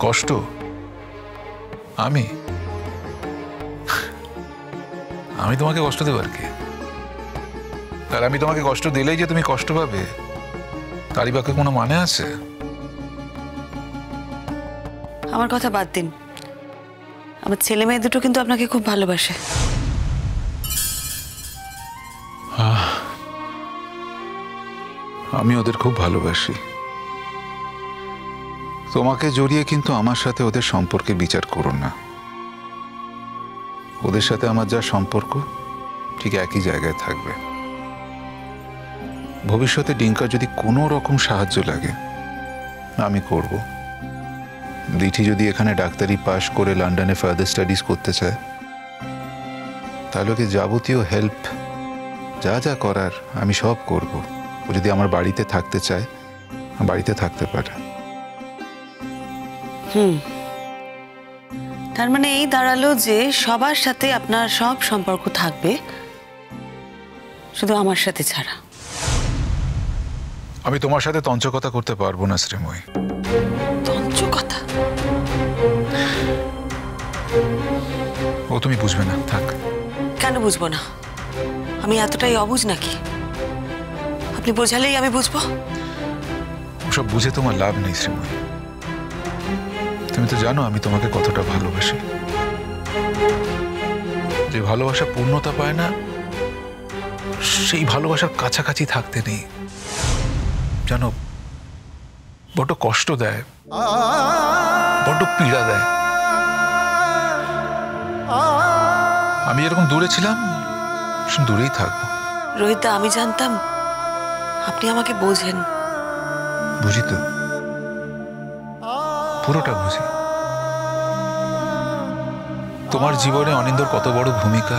কষ্ট? আমি আমি তোমাকে কষ্ট দেব আর কি? আর আমি তোমাকে কষ্ট দিলেই যে তুমি কষ্ট পাবে তারই বাকি কোনো মানে আছে? আমার কথা বাদ দিন, আমার ছেলে মেয়ে দুটো কিন্তু আপনাকে খুব ভালোবাসে। আমি ওদের খুব ভালোবাসি। তোমাকে জড়িয়ে কিন্তু আমার সাথে ওদের সম্পর্কে বিচার করো না। ওদের সাথে আমার যা সম্পর্ক ঠিক একই জায়গায় থাকবে। ভবিষ্যতে ডিঙ্কা যদি কোনো রকম সাহায্য লাগে আমি করব। দিঠি যদি এখানে ডাক্তারি পাশ করে লন্ডনে ফার্দার স্টাডিজ করতে চায় তাহলে ওকে যাবতীয় হেল্প যা যা করার আমি সব করব। ও যদি আমার বাড়িতে থাকতে চায় বাড়িতে থাকতে পারে। তার মানে এই দাঁড়ালো যে সবার সাথে আপনার সব সম্পর্ক থাকবে, শুধু আমার সাথে ছাড়া। আমি তোমার সাথে তঞ্চকতা করতে পারবো না শ্রীময়ী। তঞ্চকতা? ও তুমি বুঝবে না, থাক। কেন বুঝবো না? আমি এতটাই অবুঝ নাকি? আপনি বোঝালেই আমি বুঝবো। ওসব বুঝে তোমার লাভ নেই শ্রীময়ী। তুমি তো জানো আমি তোমাকে কতটা ভালোবাসি। যে ভালোবাসা পূর্ণতা পায় না সেই ভালোবাসার কাছাকাছি থাকতে নেই। জানো, বড্ড কষ্ট দেয়, বড্ড পীড়া দেয়। আমি এরকম দূরে ছিলাম, দূরেই থাকবো। রোহিতদা, আমি জানতাম আপনি আমাকে বোঝেন। বুঝি তো, পুরোটা বুঝি। তোমার জীবনে অনিন্দর কত বড় ভূমিকা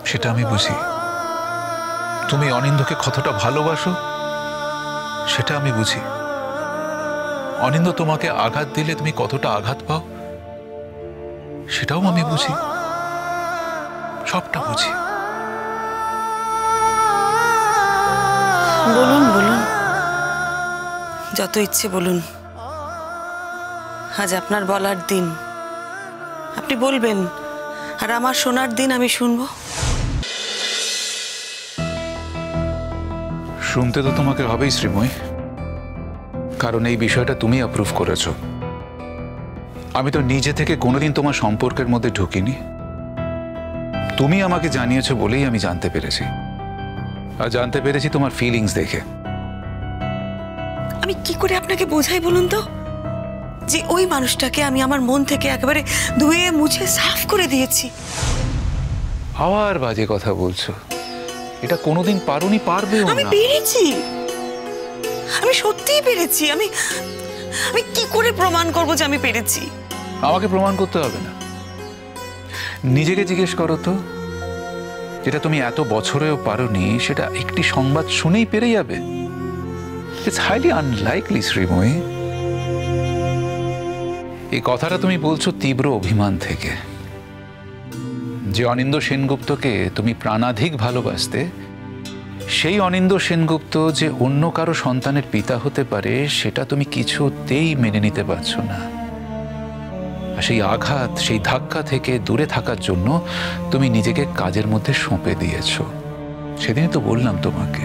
সেটা আমি বুঝি। তুমি অনিন্দকে কতটা ভালোবাসো সেটা আমি বুঝি। অনিন্দ তোমাকে আঘাত দিলে তুমি কতটা আঘাত পাও সেটাও আমি বুঝি। সবটা বুঝি। বলুন বলুন, যত ইচ্ছে বলুন। আজ আপনার বলার দিন, আপনি বলবেন, আর আমার শোনার দিন আমি শুনবো। শুনতে তো তোমাকে হবেই শ্রীময়ী, কারণ এই বিষয়টা তুমি অ্যাপ্রুভ করেছো। আমি তো নিজে থেকে কোনোদিন তোমার সম্পর্কের মধ্যে ঢুকিনি। তুমি আমাকে জানিয়েছো বলেই আমি জানতে পেরেছি। আর জানতে পেরেছি তোমার ফিলিংস দেখে। আমি কি করে আপনাকে বোঝাই বলুন তো, যে ওই মানুষটাকে আমি আমার মন থেকে একেবারে ধুয়ে মুছে সাফ করে দিয়েছি। আবার বাজে কথা বলছো। এটা কোনোদিন পারোনি, পারবেও না। আমি পেরেছি, আমি সত্যিই পেরেছি। আমি কি করে প্রমাণ করব যে আমি পেরেছি? আমাকে প্রমাণ করতে হবে না, নিজেকে জিজ্ঞেস করো তো। যেটা তুমি এত বছরেও পারোনি সেটা একটি সংবাদ শুনেই পেরে যাবে। It's highly unlikely Srimoyee. এই কথাটা তুমি বলছো তীব্র অভিমান থেকে। যে অনিন্দ সেনগুপ্তকে তুমি প্রাণাধিক ভালোবাসতে, সেই অনিন্দ সেনগুপ্ত যে অন্য কারো সন্তানের পিতা হতে পারে সেটা তুমি কিছুতেই মেনে নিতে পারছো না। আর সেই আঘাত, সেই ধাক্কা থেকে দূরে থাকার জন্য তুমি নিজেকে কাজের মধ্যে সঁপে দিয়েছো। সেদিনই তো বললাম তোমাকে।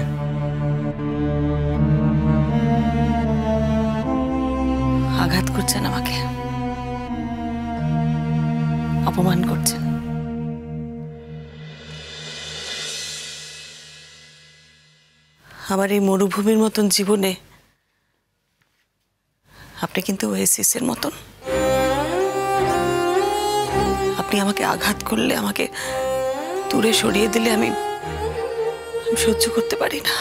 আঘাত করছেন আমাকে, অপমান করছেন। আমার এই মরুভূমির মতন জীবনে আপনি কিন্তু ওয়েসিসের মতন। আপনি আমাকে আঘাত করলে, আমাকে দূরে সরিয়ে দিলে আমি সহ্য করতে পারি না।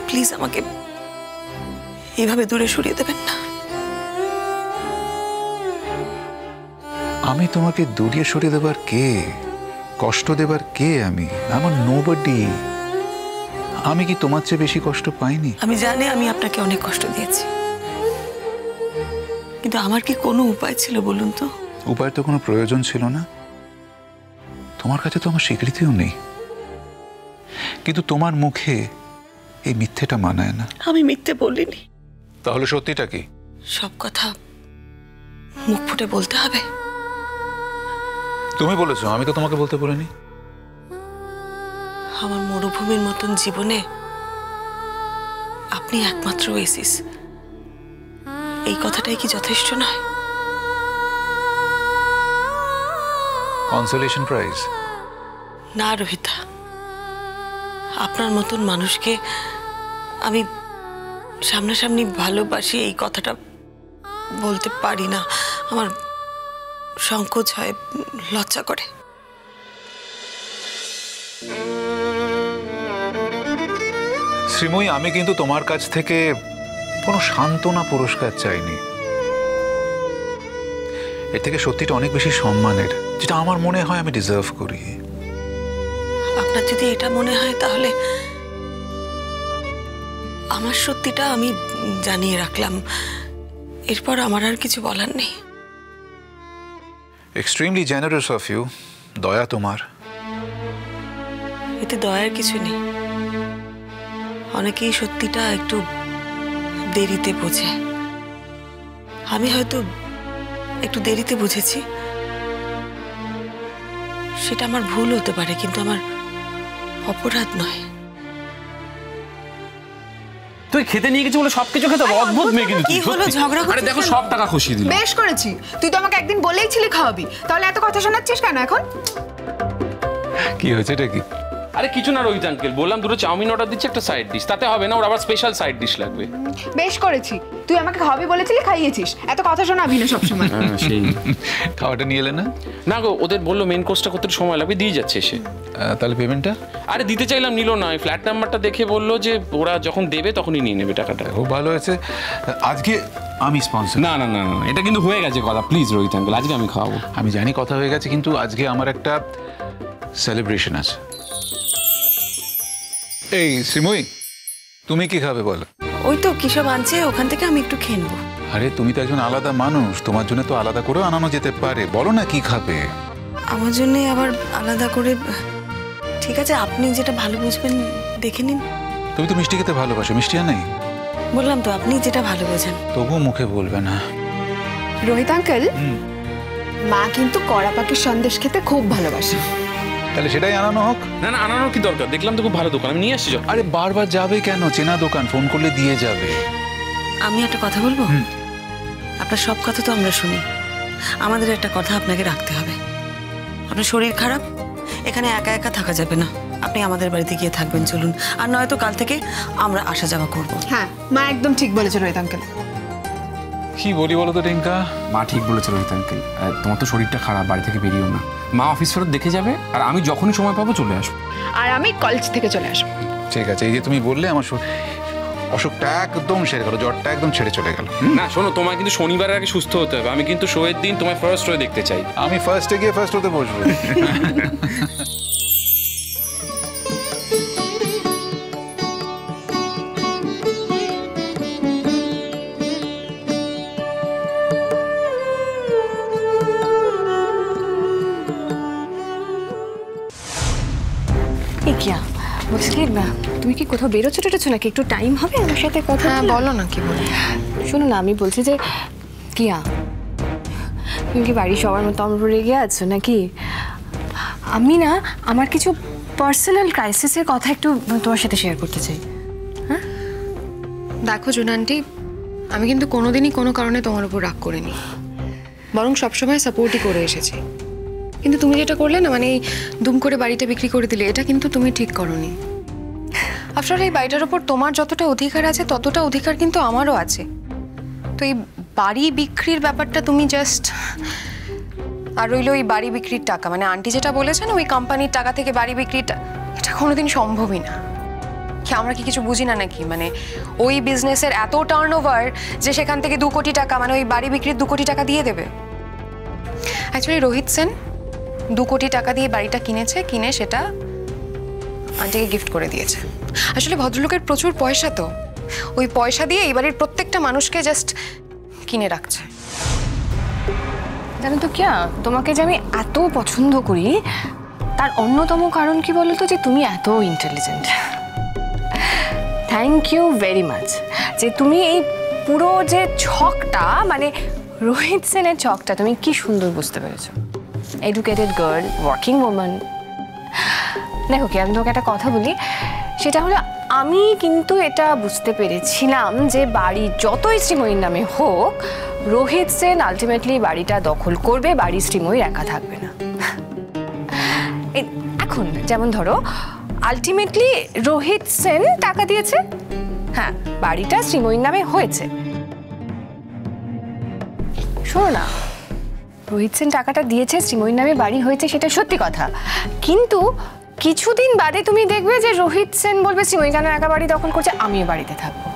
প্লিজ আমাকে এইভাবে দূরে সরিয়ে দেবেন না। আমি তোমাকে দূরে সরিয়ে দেবার কে? কষ্ট দেবার কে? আমি আমার নোবডি। আমি কি তোমার চেয়ে বেশি কষ্ট পাইনি? আমি জানি আমি আপনাকে অনেক কষ্ট দিয়েছি, কিন্তু আমার কি কোনো উপায় ছিল বলুন তো? উপায় তো কোনো প্রয়োজন ছিল না। তোমার কাছে তো আমার স্বীকৃতিও নেই। কিন্তু তোমার মুখে এই মিথ্যেটা মানায় না। আমি মিথ্যে বলিনি। তাহলে সত্যিটা কি? সব কথা মুখ ফুটে বলতে হবে? তুমি বলেছো, আমি তো তোমাকে বলতে বলিনি। আমার মরুভূমির মতন জীবনে আপনি একমাত্র ওয়েসিস, এই কথাটাই কি যথেষ্ট নয়? Consolation prize? না রোহিতা, আপনার মতন মানুষকে আমি সামনাসামনি ভালোবাসি এই কথাটা বলতে পারি না। আমার সংকোচ হয়, লজ্জা করে। শ্রীময়ী, আমি কিন্তু তোমার কাছ থেকে কোনো সান্ত্বনা পুরস্কার চাইনি। এর থেকে সত্যিটা অনেক বেশি সম্মানের, যেটা আমার মনে হয় আমি ডিজার্ভ করি। আপনার যদি এটা মনে হয় তাহলে আমার সত্যিটা আমি জানিয়ে রাখলাম, এরপর আমার আর কিছু বলার নেই। Extremely generous of you. দয়া তোমার। এতে দয়ার কিছু নেই। অনেকেই সত্যিটা একটু দেরিতে বোঝে। আমি হয়তো একটু দেরিতে বুঝেছি, সেটা আমার ভুল হতে পারে, কিন্তু আমার অপরাধ নয়। তুই খেতে নিয়ে গেছি বলে সবকিছু খেতে হবে? অদ্ভুত মেয়ে কিন্তু। কি হলো, ঝগড়া করছিস? আরে দেখো, সব টাকা খুশিয়ে দিল। বেশ করেছি, তুই তো আমাকে একদিন বলেইছিলি খাওয়াবি, তাহলে এত কথা শোনাচ্ছিস কেন এখন? কি হয়েছে এটা কি? আরে কিছু না রোহিত আঙ্কেল, বললাম দুটো চাউমিন অর্ডার দিচ্ছি, একটা সাইড ডিশ। তাতে হবে না, ওর আবার স্পেশাল সাইড ডিশ লাগবে। বেশ করেছি, তুই আমাকে খাওয়াবি বলেছিলি, খাইয়েছিস। এত কথা শোনাবি না সবসময়। সেই খাওয়াটা নিয়ে এলে না? না গো, ওদের বললো মেন কোর্সটা করতে সময় লাগবে, দিয়ে যাচ্ছে এসে। তাহলে পেমেন্টটা? আরে দিতে চাইলাম, নিল না। ফ্ল্যাট নাম্বারটা দেখে বললো যে ওরা যখন দেবে তখনই নিয়ে নেবে টাকাটা। খুব ভালো হয়েছে। আজকে আমি স্পন্সর। না না না না, এটা কিন্তু হয়ে গেছে কথা। প্লিজ রোহিত আঙ্কেল, আজকে আমি খাওয়াবো। আমি জানি কথা হয়ে গেছে, কিন্তু আজকে আমার একটা সেলিব্রেশন আছে। এই শ্রীময়ী, তুমি কি খাবে বলো? ওই তো কিসব আনছে, ওখান থেকে আমি একটু খেয়ে নেবো। আরে তুমি তো একজন আলাদা মানুষ, তোমার জন্য তো আলাদা করেও আনানো যেতে পারে। বলো না কি খাবে। আমার জন্য আবার আলাদা করে? ঠিক আছে, আপনি যেটা ভালো বুঝবেন দেখে নিন। তুমি তো মিষ্টি খেতে ভালোবাসো, মিষ্টি আর নেই? বললাম তো, আপনি যেটা ভালো বোঝেন। তবুও মুখে বলবে না। রোহিত আঙ্কেল, মা কিন্তু কড়া পাখির সন্দেশ খেতে খুব ভালোবাসে। তাহলে সেটাই আনানো হোক। না না, আনানোর কি দরকার? দেখলাম তো খুব ভালো দোকান, আমি নিয়ে আসছি। আরে বারবার যাবে কেন? চেনা দোকান, ফোন করলে দিয়ে যাবে। আমি একটা কথা বলবো? আপনার সব কথা তো আমরা শুনি, আমাদের একটা কথা আপনাকে রাখতে হবে। আপনার শরীর খারাপ, এখানে একা একা থাকা যাবে না। আপনি আমাদের বাড়িতে গিয়ে থাকবেন, চলুন। আর নয়তো কাল থেকে আমরা আসা যাওয়া করবো। হ্যাঁ, মা একদম ঠিক বলেছে রোহিত আঙ্কেল। কি বলি বলো তো টিঙ্কা? মা ঠিক বলেছে রোহিত আঙ্কেল, তোমার তো শরীরটা খারাপ, বাড়ি থেকে বেরিয়েও না। মা অফিস ফেরত দেখে যাবে, আর আমি যখনই সময় পাবো চলে আসবো। আর আমি কলেজ থেকে চলে আসবো। ঠিক আছে, এই যে তুমি বললে আমার অসুখটা একদম সেরে গেল, জ্বরটা একদম ছেড়ে চলে গেল। না শোনো, তোমার কিন্তু শনিবারের আগে সুস্থ হতে হবে। আমি কিন্তু শোয়ের দিন তোমার ফার্স্ট শো দেখতে চাই। আমি ফার্স্টে গিয়ে ফার্স্ট হতে বসবো। বলছি কি, তুমি কি কোথাও বেরোচ্ছো টেরোচ্ছো নাকি? একটু টাইম হবে আমার সাথে কথা? হ্যাঁ বলো না, কি বলো? শোনো না, আমি বলছি যে কিয়া, তুমি কি বাড়ির সবার মতো আমার উপর রেগে আছো নাকি? আমি না আমার কিছু পার্সোনাল ক্রাইসিসের কথা একটু তোমার সাথে শেয়ার করতে চাই। হ্যাঁ দেখো জুনা আন্টি, আমি কিন্তু কোনোদিনই কোনো কারণে তোমার উপর রাগ করিনি, বরং সবসময় সাপোর্টই করে এসেছি। কিন্তু তুমি যেটা করলে না, মানে এই দুম করে বাড়িটা বিক্রি করে দিলে, এটা কিন্তু তুমি ঠিক করোনি। আসলে এই বাড়িটার উপর তোমার যতটা অধিকার আছে ততটা অধিকার কিন্তু আমারও আছে। তো এই বাড়ি বিক্রির ব্যাপারটা তুমি জাস্ট, আর রইলো এই বাড়ি বিক্রির টাকা, মানে আন্টি যেটা বলেছেন ওই কোম্পানির টাকা থেকে বাড়ি বিক্রিটা, এটা কোনোদিন সম্ভবই না। কি আমরা কি কিছু বুঝি না নাকি? মানে ওই বিজনেসের এত টার্নওভার যে সেখান থেকে 2 কোটি টাকা, মানে ওই বাড়ি বিক্রির 2 কোটি টাকা দিয়ে দেবে? অ্যাকচুয়ালি রোহিত সেন 2 কোটি টাকা দিয়ে বাড়িটা কিনেছে, কিনে সেটা আন্টিকে গিফট করে দিয়েছে। আসলে ভদ্রলোকের প্রচুর পয়সা, তো ওই পয়সা দিয়ে এই বাড়ির প্রত্যেকটা মানুষকে জাস্ট কিনে রাখছে। জানো তো কিয়া, তোমাকে যে আমি এত পছন্দ করি তার অন্যতম কারণ কি বলো তো, যে তুমি এত intelligent. Thank you very much যে তুমি এই পুরো যে ছকটা, মানে রোহিত সেনের ছকটা তুমি কি সুন্দর বুঝতে পেরেছো। Educated girl, working woman. দেখো কি, আমি তোমাকে একটা কথা বলি, সেটা হলো আমি কিন্তু এটা বুঝতে পেরেছিলাম যে বাড়ি যতই শ্রীময়ীর নামে হোক, রোহিত সেন আলটিমেটলি বাড়িটা দখল করবে, বাড়ি শ্রীময়ীর একা থাকবে না। এখন যেমন ধরো আলটিমেটলি রোহিত সেন টাকা দিয়েছে, হ্যাঁ বাড়িটা শ্রীময়ীর নামে হয়েছে। শোনো না, রোহিত সেন টাকাটা দিয়েছে, শ্রীময়ীর নামে বাড়ি হয়েছে, সেটা সত্যি কথা, কিন্তু কিছুদিন বাদে তুমি দেখবে যে রোহিত সেন বলবে শ্রীময়ী কেন একা বাড়ি দখল করছে, আমিও বাড়িতে থাকবো।